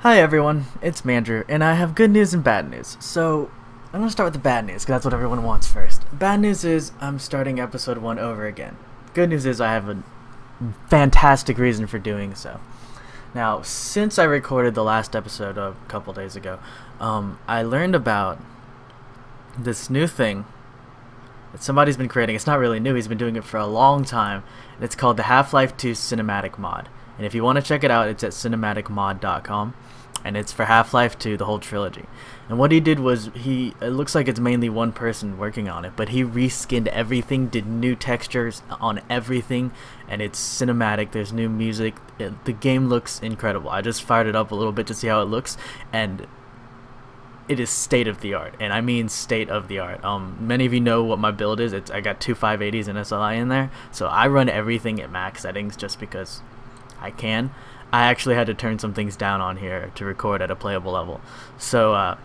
Hi everyone, it's Mandrew, and I have good news and bad news. So, I'm going to start with the bad news, because that's what everyone wants first. Bad news is, I'm starting episode 1 over again. Good news is, I have a fantastic reason for doing so. Now, since I recorded the last episode a couple days ago, I learned about this new thing that somebody's been creating. It's not really new, he's been doing it for a long time, and it's called the Half-Life 2 Cinematic Mod. And if you want to check it out, it's at cinematicmod.com. And it's for Half-Life 2, the whole trilogy. And what he did was, it looks like it's mainly one person working on it, but he reskinned everything, did new textures on everything, and it's cinematic, there's new music, the game looks incredible. I just fired it up a little bit to see how it looks, and it is state of the art, and I mean state of the art. Many of you know what my build is. I got two 580s and SLI in there, so I run everything at max settings just because I can. I actually had to turn some things down on here to record at a playable level. So, I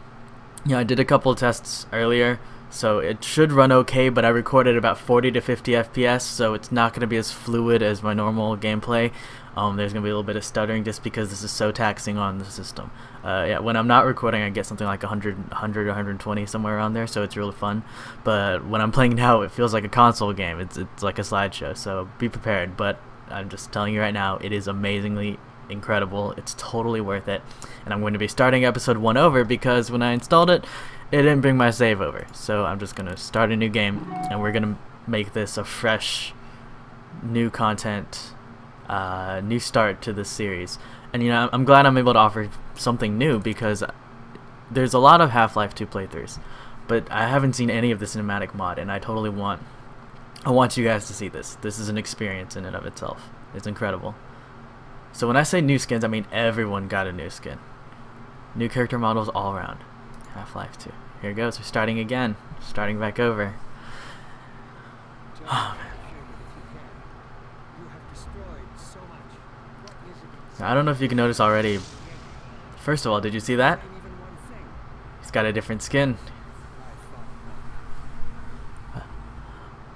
did a couple of tests earlier, so it should run okay, but I recorded about 40 to 50 FPS, so it's not going to be as fluid as my normal gameplay. There's going to be a little bit of stuttering just because this is so taxing on the system. When I'm not recording, I get something like 100, 120, somewhere around there, so it's really fun. But when I'm playing now, it feels like a console game. It's like a slideshow, so be prepared. But I'm just telling you right now, it is amazingly incredible. It's totally worth it, and I'm going to be starting episode 1 over because when I installed it, it didn't bring my save over. So I'm just gonna start a new game, and we're gonna make this a fresh, new content, new start to this series. And I'm glad I'm able to offer something new because there's a lot of Half-Life 2 playthroughs, but I haven't seen any of the cinematic mod, and I want you guys to see this. This is an experience in and of itself. It's incredible. So when I say new skins, I mean everyone got a new skin. New character models all around. Half-Life 2. Here it goes. We're starting again. Starting back over. Oh, man. I don't know if you can notice already. First of all, did you see that? He's got a different skin.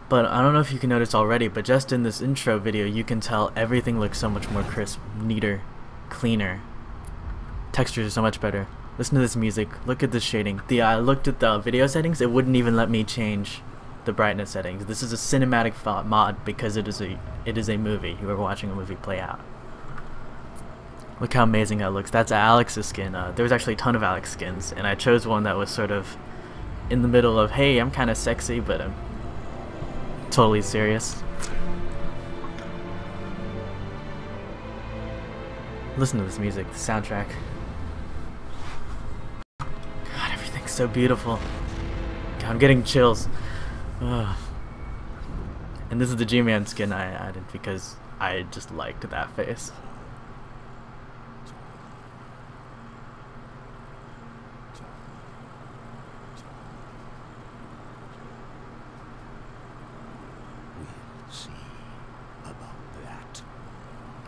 But I don't know if you can notice already, but just in this intro video, you can tell everything looks so much more crisp, neater, cleaner. Textures are so much better. Listen to this music. Look at this shading. I looked at the video settings. It wouldn't even let me change the brightness settings. This is a cinematic mod because it is a movie. You are watching a movie play out. Look how amazing that looks. That's Alex's skin. There was actually a ton of Alex skins, and I chose one that was sort of in the middle of, hey, I'm kind of sexy, but I'm totally serious. Listen to this music, the soundtrack. God, everything's so beautiful. God, I'm getting chills. Ugh. And this is the G-Man skin I added because I just liked that face.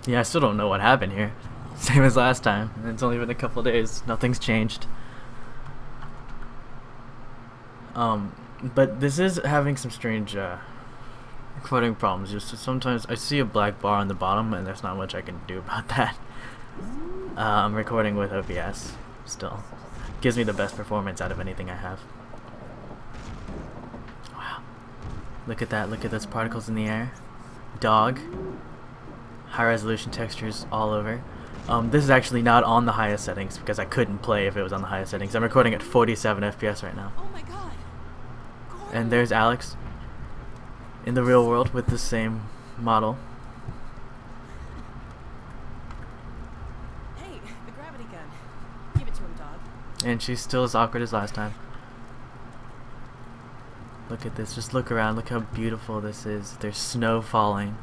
Yeah, I still don't know what happened here. Same as last time. It's only been a couple days. Nothing's changed. But this is having some strange recording problems. Just sometimes I see a black bar on the bottom, and there's not much I can do about that. I'm recording with OBS still. Gives me the best performance out of anything I have. Wow. Look at that. Look at those particles in the air. Dog. High resolution textures all over. This is actually not on the highest settings because I couldn't play if it was on the highest settings. I'm recording at 47 FPS right now. Oh my God. And there's Alex in the real world with the same model. Hey, the gravity gun. Give it to him, dog. And she's still as awkward as last time. Look at this. Just look around. Look how beautiful this is. There's snow falling.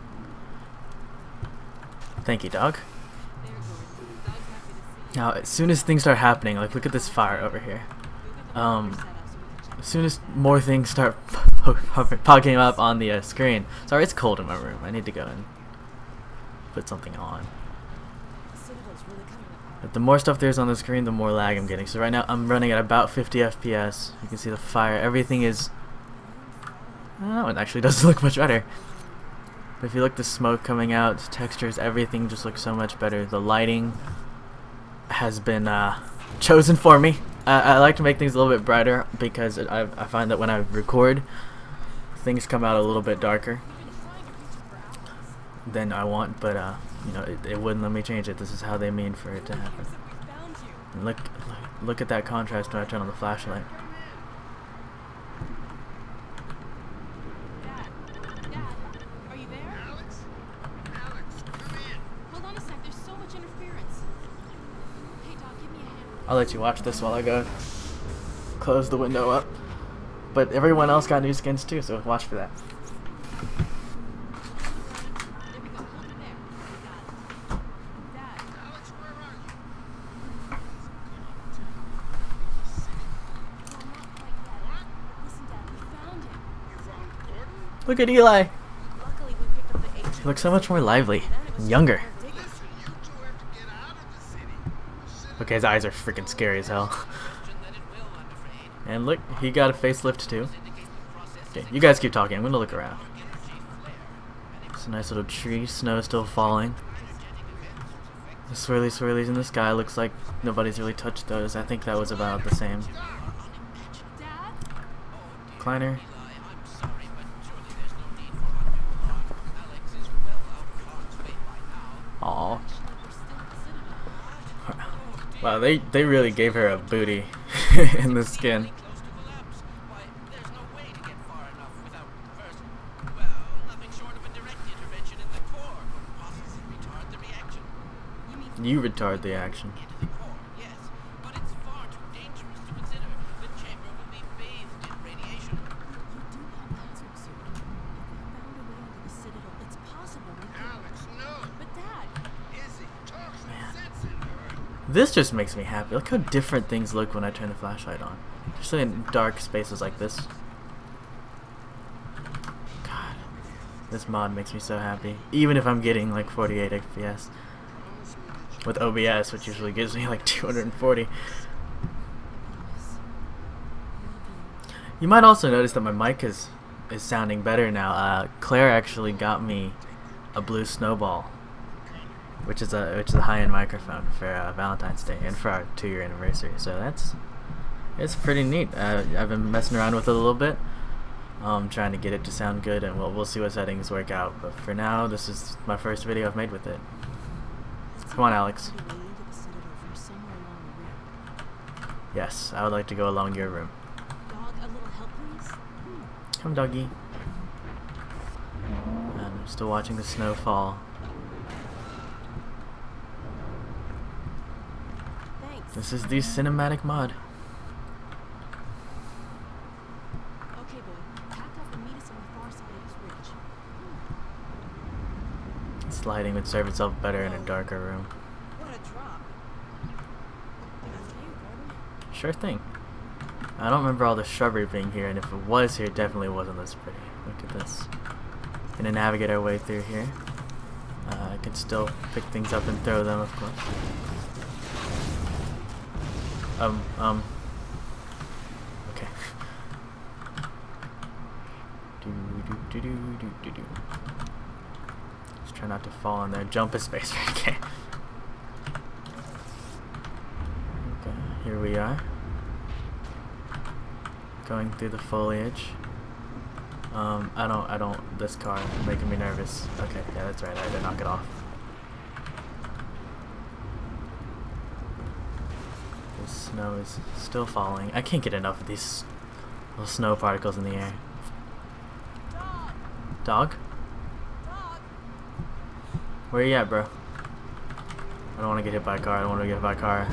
Thank you, dog. Now, as soon as things start happening, like look at this fire over here. As soon as more things start popping up on the screen. Sorry, it's cold in my room. I need to go and put something on. But the more stuff there's on the screen, the more lag I'm getting. So right now, I'm running at about 50 FPS. You can see the fire. Everything is... Oh, it actually doesn't look much better. But if you look, the smoke coming out, textures, everything just looks so much better. The lighting has been chosen for me. I like to make things a little bit brighter because I find that when I record, things come out a little bit darker than I want, but you know, it wouldn't let me change it. This is how they mean for it to happen. And look at that contrast when I turn on the flashlight. Dad, are you there? Alex, come in. Hold on a sec. There's so much interference. Hey, Doc, give me a hand. I'll let you watch this while I go close the window up. But everyone else got new skins too, so watch for that. There we go. Hold it there. Got it. Dad. Alex, where are you? No, not quite yet. What? Listen, Dad, we found him. You found Gordon? Look at Eli. Luckily, we picked up the agent. He looks so much more lively and younger. Listen, you two have to get out of the city. Okay, his eyes are freaking scary as hell. And look, he got a facelift too. Okay, you guys keep talking. I'm gonna look around. It's a nice little tree. Snow is still falling. The swirly swirlies in the sky. Looks like nobody's really touched those. I think that was about the same. Dad? Kleiner. Aw. Wow, they really gave her a booty in the skin. You retard the action. Alex, no. But Dad, Izzy, talk some sense into her. This just makes me happy. Look how different things look when I turn the flashlight on. Especially in dark spaces like this. God. This mod makes me so happy. Even if I'm getting like 48 FPS. With OBS, which usually gives me like 240. You might also notice that my mic is sounding better now. Claire actually got me a blue snowball, which is a high-end microphone for Valentine's Day and for our 2-year anniversary. So it's pretty neat. I've been messing around with it a little bit, trying to get it to sound good, and we'll see what settings work out. But for now, this is my first video I've made with it. Come on, Alex. Yes, I would like to go along your room. Dog, a little help, please? Come, doggy. I'm still watching the snow fall. Thanks. This is the cinematic mod. Okay, boy. Pack up and meet us on the far side of this ridge. This lighting would serve itself better in a darker room. What a drop. After you, Gordon. Sure thing. I don't remember all the shrubbery being here, and if it was here, it definitely wasn't this pretty. Look at this. Gonna navigate our way through here. I can still pick things up and throw them, of course. Okay. Just try not to fall in there. Jump a space. Okay. Okay, here we are. Going through the foliage. I don't, this car is making me nervous. Okay, yeah, that's right, I had to knock it off. The snow is still falling. I can't get enough of these little snow particles in the air. Dog! Dog? Dog! Where you at, bro? I don't want to get hit by a car, I don't want to get hit by a car.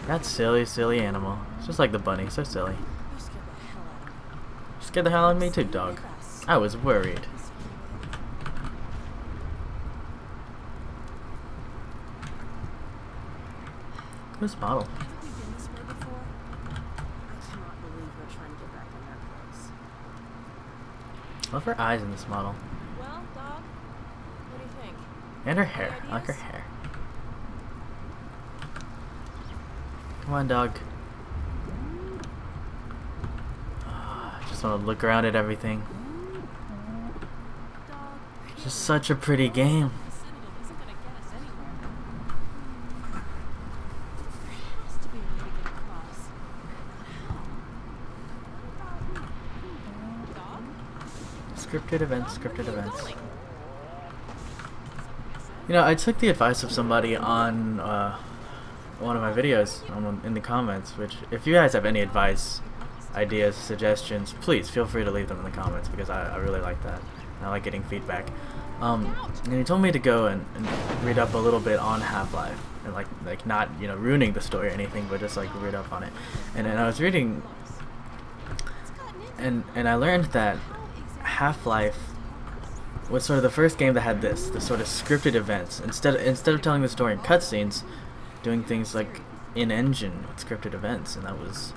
That silly animal. It's just like the bunny, so silly. You scared the hell out of me. Scared the hell out of me too, dog. I was worried. This model. Haven't we been this way before? I cannot believe we're trying to get back in that place. I love her eyes in this model. Well, Dog, what do you think? And her hair. I like her hair. Come on, dog. I just want to look around at everything. Just such a pretty game. The Sentinel isn't gonna get us anywhere. There has to be a way to get across. Dog? Scripted events, scripted Where are you events. going? You know, I took the advice of somebody on one of my videos in the comments, which if you guys have any advice, ideas, suggestions, please feel free to leave them in the comments, because I really like that. I like getting feedback. And he told me to go and read up a little bit on Half-Life, and like not, you know, ruining the story or anything, but just like read up on it. And I was reading, and I learned that Half-Life was sort of the first game that had the sort of scripted events. Instead of telling the story in cutscenes, doing things like in-engine with scripted events, and that was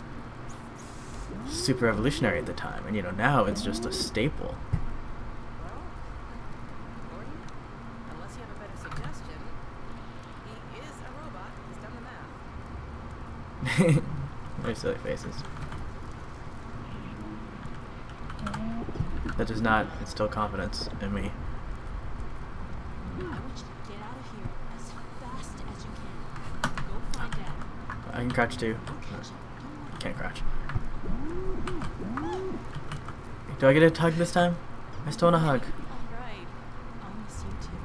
super revolutionary at the time. And you know, now it's just a staple. Gordon? Unless you have a better suggestion. He is a robot. He's done the math. Very silly faces. That does not instill confidence in me. I want you to get out of here as fast as you can. Go find Dad. I can crouch too. I'll catch him. Can't crouch. Do I get a hug this time? I still want a hug. Alright. I'll miss you too.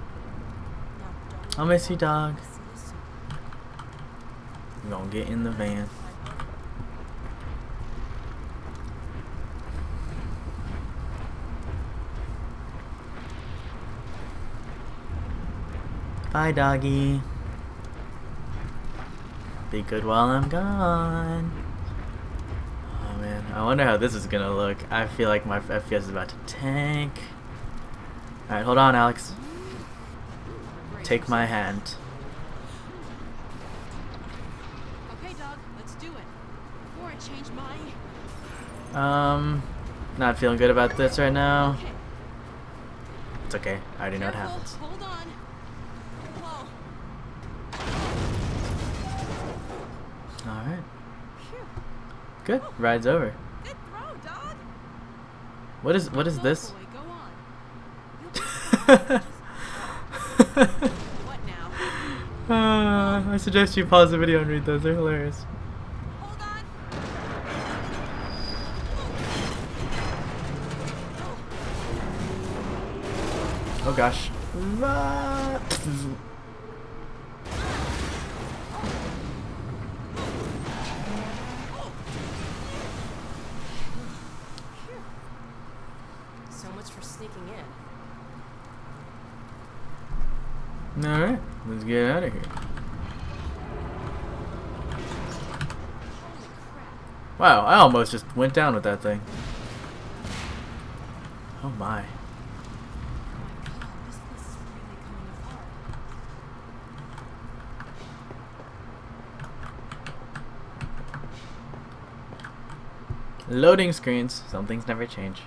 Now don't I'll miss you, dog. see you soon. I'm gonna get in the van. Bye, doggy. Be good while I'm gone. Oh man, I wonder how this is gonna look. I feel like my FPS is about to tank. Alright, hold on, Alex. Take my hand. Okay, dog, let's do it. Before I change my... Not feeling good about this right now. Okay. It's okay, I already know what Careful, happens. hold on. Whoa. Alright, Phew. good. Ride's over. Good throw, dog. What is Go, this? boy, go on. You'll be fine. What now? I suggest you pause the video and read those. They're hilarious. Hold on. Oh gosh. So much for sneaking in. Alright, let's get out of here. Holy crap. Wow, I almost just went down with that thing. Oh my. Oh my god, this place is really coming apart. Loading screens. Some things never change.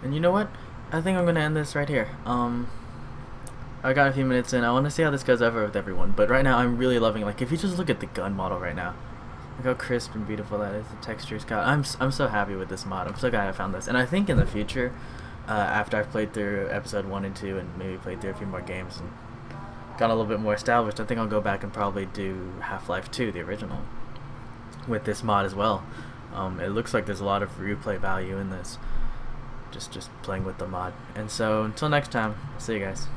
And you know what? I think I'm gonna end this right here. I got a few minutes in. I want to see how this goes over with everyone. But right now, I'm really loving. Like, if you just look at the gun model right now, look how crisp and beautiful that is. The texture's got. I'm so happy with this mod. I'm so glad I found this. And I think in the future, after I've played through episode 1 and 2, and maybe played through a few more games and got a little bit more established, I think I'll go back and probably do Half-Life 2, the original, with this mod as well. It looks like there's a lot of replay value in this. Just playing with the mod. And so until next time, see you guys.